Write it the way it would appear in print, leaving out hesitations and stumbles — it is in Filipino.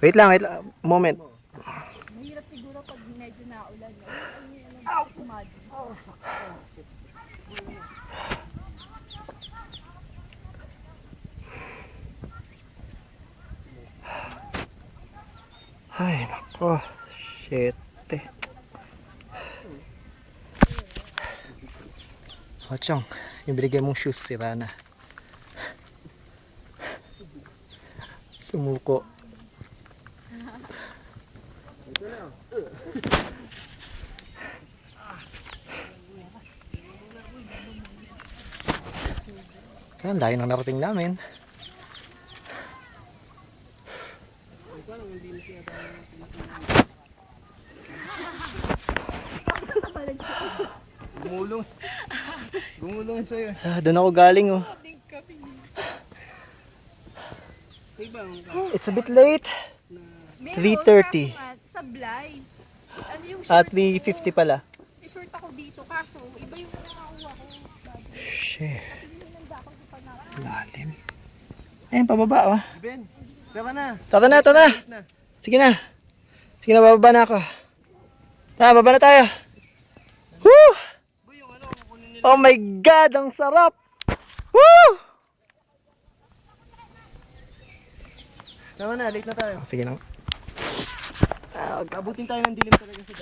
Wait lang, moment. Mahirap siguro pag medyo naulan. Ay, kumadi. Ay, nako. Shit. O, Chong, yung binigay mong shoes, sira na. Sumuko. Ang layo nang narating namin. Gumulong. Gumulong sa'yo. Doon ako galing, oh. It's a bit late. 3:30. Sablay. Ano yung At 3:50 pala. may short ako dito kaso iba yung nakakuha ko. Shit. Lalim. Ayun, pababa, oh. Ben, tara na. Tara na, tara na. Sige na. Sige na, bababa na ako. Tara, baba na tayo. Woo! Oh my God, ang sarap! Woo! Tara na, late na tayo. Sige na. Abutin tayo ng dilim talaga sa